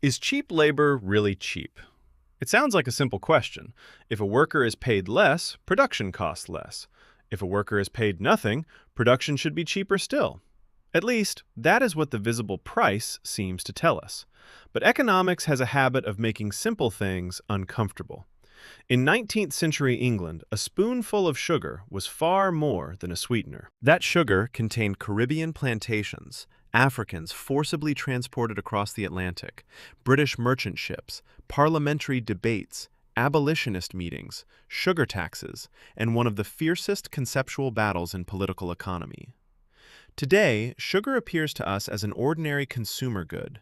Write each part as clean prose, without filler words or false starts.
Is cheap labor really cheap? It sounds like a simple question. If a worker is paid less, production costs less. If a worker is paid nothing, production should be cheaper still. At least, that is what the visible price seems to tell us. But economics has a habit of making simple things uncomfortable. In 19th century England, a spoonful of sugar was far more than a sweetener. That sugar contained Caribbean plantations, Africans forcibly transported across the Atlantic, British merchant ships, parliamentary debates, abolitionist meetings, sugar taxes, and one of the fiercest conceptual battles in political economy. Today, sugar appears to us as an ordinary consumer good.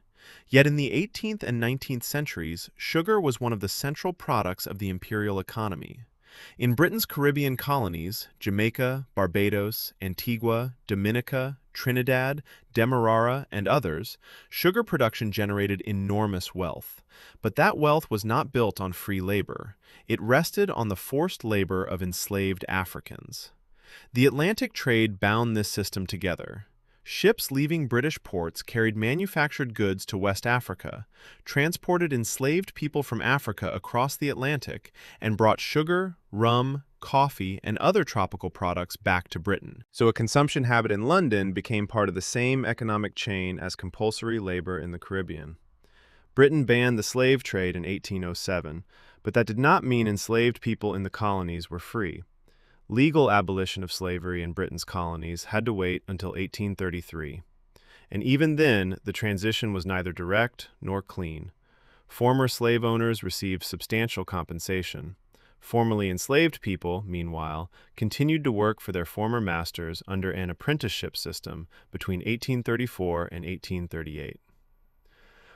Yet in the 18th and 19th centuries, sugar was one of the central products of the imperial economy. In Britain's Caribbean colonies, Jamaica, Barbados, Antigua, Dominica, Trinidad, Demerara, and others, sugar production generated enormous wealth. But that wealth was not built on free labor. It rested on the forced labor of enslaved Africans. The Atlantic trade bound this system together. Ships leaving British ports carried manufactured goods to West Africa, transported enslaved people from Africa across the Atlantic, and brought sugar, rum, coffee, and other tropical products back to Britain. So a consumption habit in London became part of the same economic chain as compulsory labor in the Caribbean. Britain banned the slave trade in 1807, but that did not mean enslaved people in the colonies were free. Legal abolition of slavery in Britain's colonies had to wait until 1833. And even then, the transition was neither direct nor clean. Former slave owners received substantial compensation. Formerly enslaved people, meanwhile, continued to work for their former masters under an apprenticeship system between 1834 and 1838.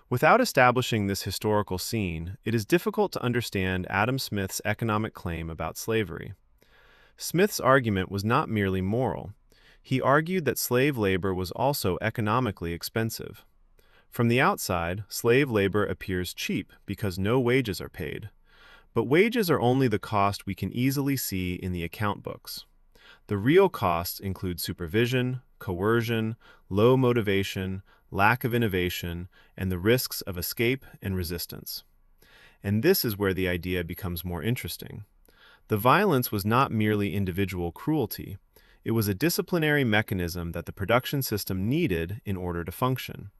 Without establishing this historical scene, it is difficult to understand Adam Smith's economic claim about slavery. Smith's argument was not merely moral. He argued that slave labor was also economically expensive. From the outside, slave labor appears cheap because no wages are paid. But wages are only the cost we can easily see in the account books. The real costs include supervision, coercion, low motivation, lack of innovation, and the risks of escape and resistance. And this is where the idea becomes more interesting. The violence was not merely individual cruelty. It was a disciplinary mechanism that the production system needed in order to function.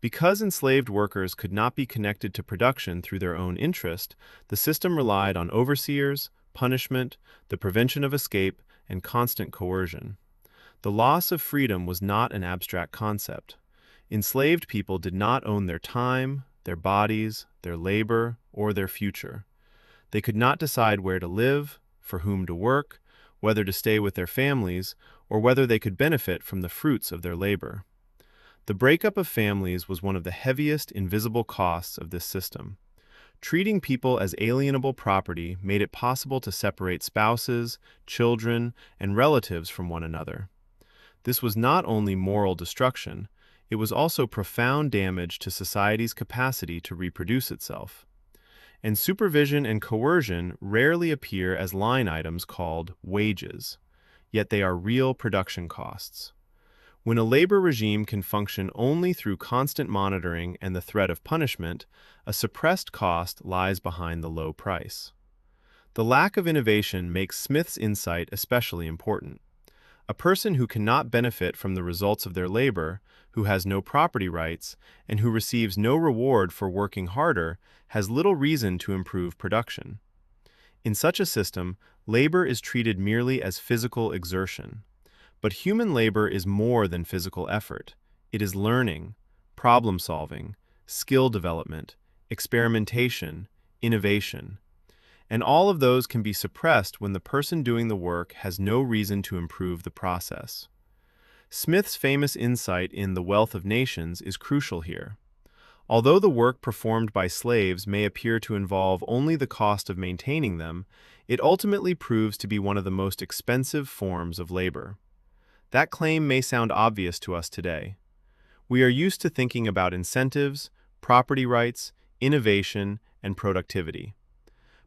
Because enslaved workers could not be connected to production through their own interest, the system relied on overseers, punishment, the prevention of escape, and constant coercion. The loss of freedom was not an abstract concept. Enslaved people did not own their time, their bodies, their labor, or their future. They could not decide where to live, for whom to work, whether to stay with their families, or whether they could benefit from the fruits of their labor. The breakup of families was one of the heaviest invisible costs of this system. Treating people as alienable property made it possible to separate spouses, children, and relatives from one another. This was not only moral destruction, it was also profound damage to society's capacity to reproduce itself. And supervision and coercion rarely appear as line items called wages, yet they are real production costs. When a labor regime can function only through constant monitoring and the threat of punishment, a suppressed cost lies behind the low price. The lack of innovation makes Smith's insight especially important. A person who cannot benefit from the results of their labor, who has no property rights, and who receives no reward for working harder, has little reason to improve production. In such a system, labor is treated merely as physical exertion. But human labor is more than physical effort. It is learning, problem-solving, skill development, experimentation, innovation. And all of those can be suppressed when the person doing the work has no reason to improve the process. Smith's famous insight in The Wealth of Nations is crucial here. Although the work performed by slaves may appear to involve only the cost of maintaining them, it ultimately proves to be one of the most expensive forms of labor. That claim may sound obvious to us today. We are used to thinking about incentives, property rights, innovation, and productivity.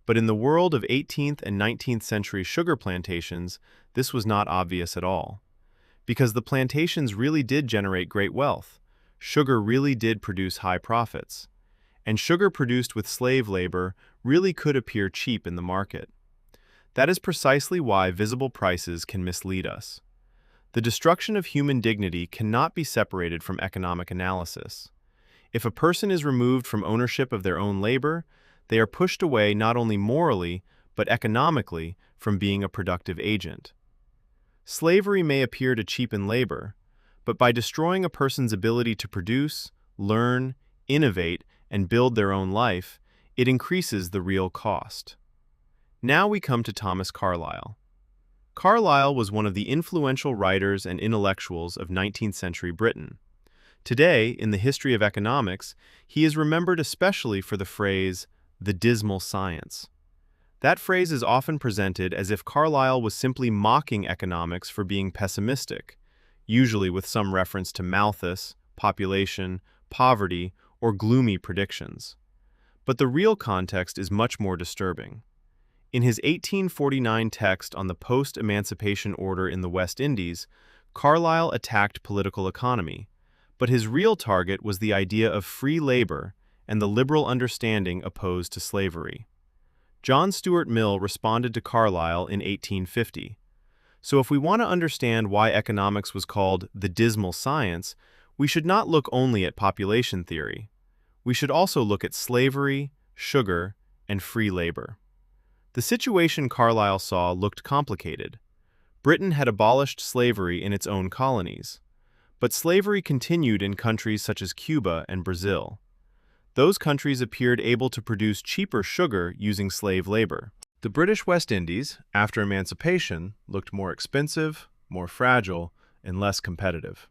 But in the world of 18th and 19th century sugar plantations, this was not obvious at all. Because the plantations really did generate great wealth. Sugar really did produce high profits. and sugar produced with slave labor really could appear cheap in the market. That is precisely why visible prices can mislead us. The destruction of human dignity cannot be separated from economic analysis. If a person is removed from ownership of their own labor, they are pushed away not only morally, but economically from being a productive agent. Slavery may appear to cheapen labor, but by destroying a person's ability to produce, learn, innovate, and build their own life, it increases the real cost. Now we come to Thomas Carlyle. Carlyle was one of the influential writers and intellectuals of 19th century Britain. Today, in the history of economics, he is remembered especially for the phrase, "the dismal science." That phrase is often presented as if Carlyle was simply mocking economics for being pessimistic, usually with some reference to Malthus, population, poverty, or gloomy predictions. But the real context is much more disturbing. In his 1849 text on the post-emancipation order in the West Indies, Carlyle attacked political economy, but his real target was the idea of free labor and the liberal understanding opposed to slavery. John Stuart Mill responded to Carlyle in 1850. So if we want to understand why economics was called the dismal science, we should not look only at population theory. We should also look at slavery, sugar, and free labor. The situation Carlyle saw looked complicated. Britain had abolished slavery in its own colonies, but slavery continued in countries such as Cuba and Brazil. Those countries appeared able to produce cheaper sugar using slave labor. The British West Indies, after emancipation, looked more expensive, more fragile, and less competitive.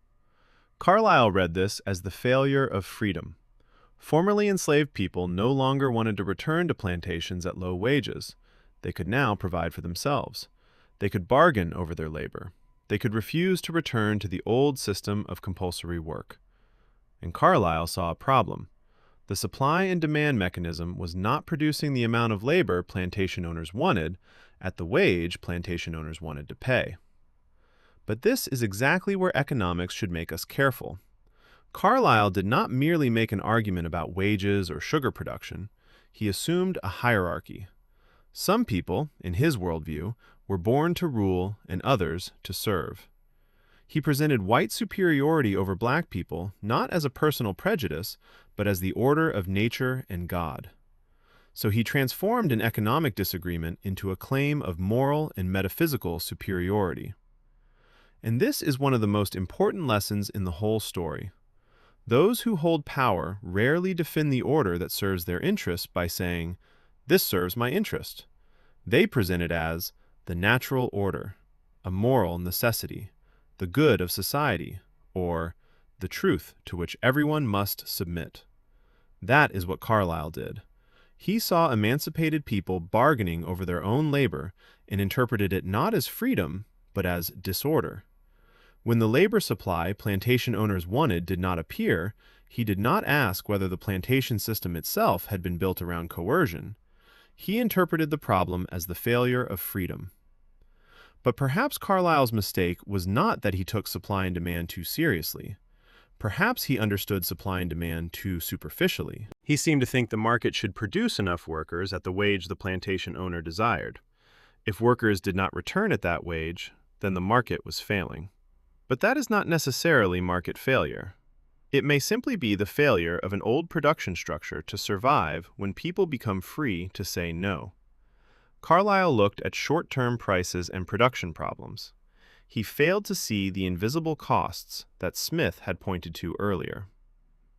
Carlyle read this as the failure of freedom. Formerly enslaved people no longer wanted to return to plantations at low wages. They could now provide for themselves. They could bargain over their labor. They could refuse to return to the old system of compulsory work. And Carlyle saw a problem. The supply and demand mechanism was not producing the amount of labor plantation owners wanted at the wage plantation owners wanted to pay. But this is exactly where economics should make us careful. Carlyle did not merely make an argument about wages or sugar production. He assumed a hierarchy. Some people, in his worldview, were born to rule and others to serve. He presented white superiority over black people not as a personal prejudice, but as the order of nature and God. So he transformed an economic disagreement into a claim of moral and metaphysical superiority. And this is one of the most important lessons in the whole story. Those who hold power rarely defend the order that serves their interests by saying, "This serves my interest." They present it as the natural order, a moral necessity, the good of society, or the truth to which everyone must submit. That is what Carlyle did. He saw emancipated people bargaining over their own labor and interpreted it not as freedom, but as disorder. When the labor supply plantation owners wanted did not appear, he did not ask whether the plantation system itself had been built around coercion. He interpreted the problem as the failure of freedom. But perhaps Carlyle's mistake was not that he took supply and demand too seriously. Perhaps he understood supply and demand too superficially. He seemed to think the market should produce enough workers at the wage the plantation owner desired. If workers did not return at that wage, then the market was failing. But that is not necessarily market failure. It may simply be the failure of an old production structure to survive when people become free to say no. Carlyle looked at short-term prices and production problems. He failed to see the invisible costs that Smith had pointed to earlier.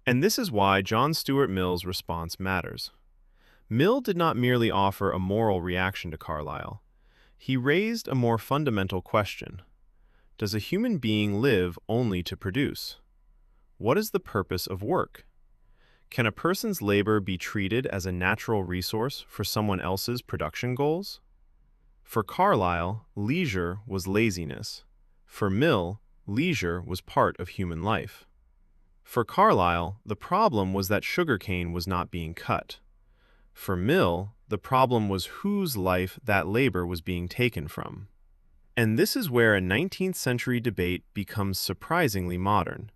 And this is why John Stuart Mill's response matters. Mill did not merely offer a moral reaction to Carlyle. He raised a more fundamental question. Does a human being live only to produce? What is the purpose of work? Can a person's labor be treated as a natural resource for someone else's production goals? For Carlyle, leisure was laziness. For Mill, leisure was part of human life. For Carlyle, the problem was that sugarcane was not being cut. For Mill, the problem was whose life that labor was being taken from. And this is where a 19th century debate becomes surprisingly modern,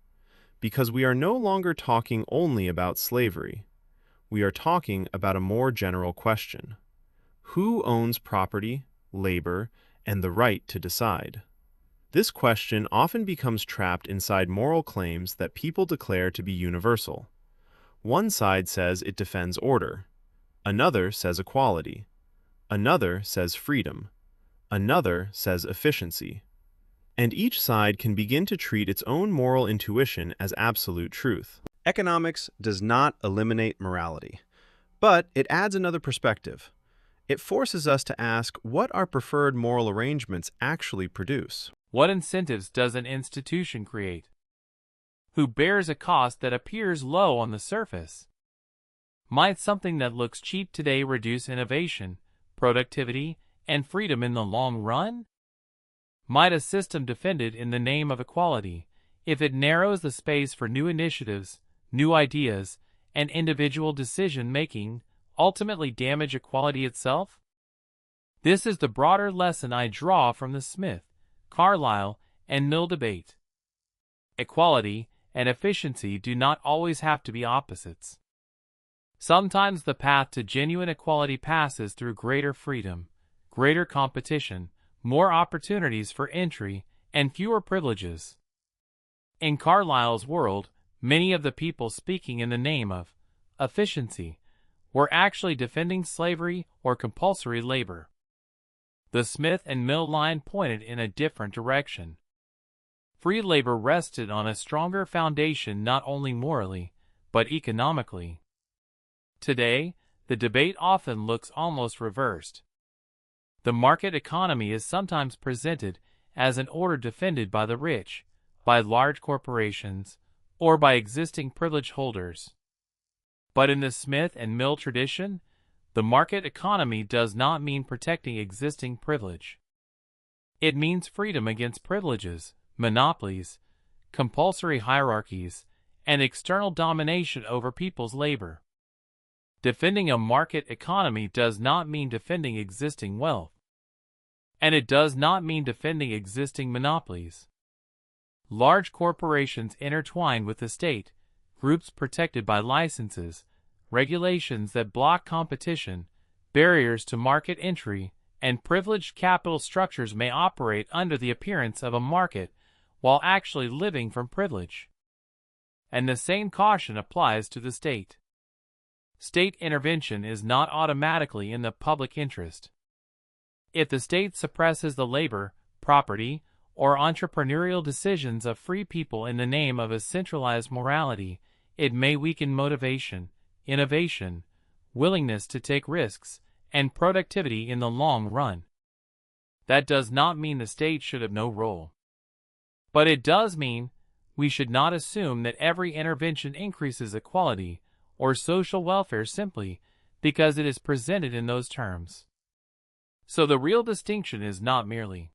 because we are no longer talking only about slavery. we are talking about a more general question. Who owns property, labor, and the right to decide? This question often becomes trapped inside moral claims that people declare to be universal. One side says it defends order. Another says equality. Another says freedom. Another says efficiency. And each side can begin to treat its own moral intuition as absolute truth. Economics does not eliminate morality, but it adds another perspective. It forces us to ask what our preferred moral arrangements actually produce. What incentives does an institution create? Who bears a cost that appears low on the surface? Might something that looks cheap today reduce innovation, productivity, and freedom in the long run? Might a system defended in the name of equality, if it narrows the space for new initiatives, new ideas, and individual decision-making, ultimately damage equality itself? This is the broader lesson I draw from the Smith, Carlyle, and Mill debate. Equality and efficiency do not always have to be opposites. Sometimes the path to genuine equality passes through greater freedom, greater competition, more opportunities for entry, and fewer privileges. In Carlyle's world, many of the people speaking in the name of efficiency were actually defending slavery or compulsory labor. The Smith and Mill line pointed in a different direction. Free labor rested on a stronger foundation not only morally, but economically. Today, the debate often looks almost reversed. The market economy is sometimes presented as an order defended by the rich, by large corporations, or by existing privilege holders. But in the Smith and Mill tradition, the market economy does not mean protecting existing privilege. It means freedom against privileges, monopolies, compulsory hierarchies, and external domination over people's labor. Defending a market economy does not mean defending existing wealth. And it does not mean defending existing monopolies. Large corporations intertwine with the state, groups protected by licenses, regulations that block competition, barriers to market entry, and privileged capital structures may operate under the appearance of a market while actually living from privilege. And the same caution applies to the state. State intervention is not automatically in the public interest. If the state suppresses the labor, property, or entrepreneurial decisions of free people in the name of a centralized morality, it may weaken motivation, innovation, willingness to take risks, and productivity in the long run. That does not mean the state should have no role. But it does mean we should not assume that every intervention increases equality or social welfare simply because it is presented in those terms. So the real distinction is not merely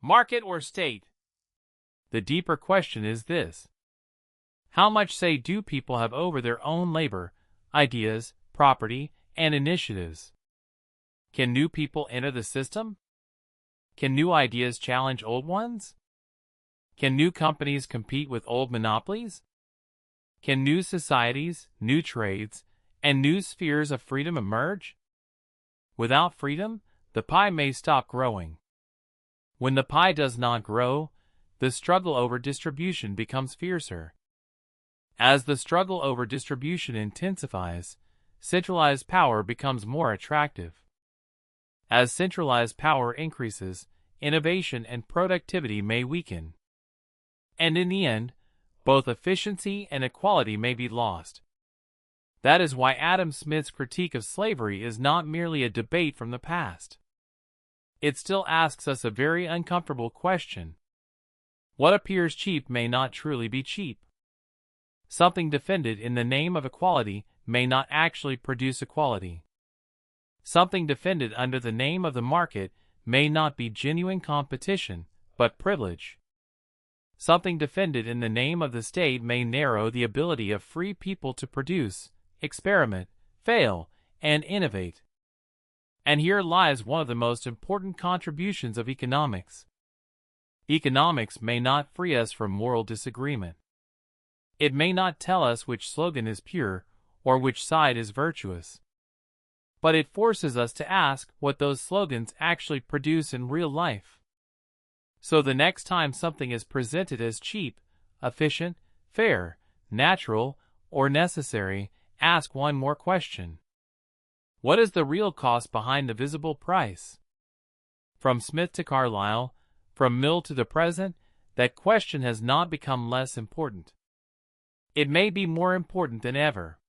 market or state. The deeper question is this: how much say do people have over their own labor, ideas, property, and initiatives? Can new people enter the system? Can new ideas challenge old ones? Can new companies compete with old monopolies? Can new societies, new trades, and new spheres of freedom emerge? Without freedom, the pie may stop growing. When the pie does not grow, the struggle over distribution becomes fiercer. As the struggle over distribution intensifies, centralized power becomes more attractive. As centralized power increases, innovation and productivity may weaken. And in the end, both efficiency and equality may be lost. That is why Adam Smith's critique of slavery is not merely a debate from the past. It still asks us a very uncomfortable question. What appears cheap may not truly be cheap. Something defended in the name of equality may not actually produce equality. Something defended under the name of the market may not be genuine competition, but privilege. Something defended in the name of the state may narrow the ability of free people to produce, experiment, fail, and innovate. And here lies one of the most important contributions of economics. Economics may not free us from moral disagreement. It may not tell us which slogan is pure or which side is virtuous. But it forces us to ask what those slogans actually produce in real life. So the next time something is presented as cheap, efficient, fair, natural, or necessary, ask one more question. What is the real cost behind the visible price? From Smith to Carlyle, from Mill to the present, that question has not become less important. It may be more important than ever.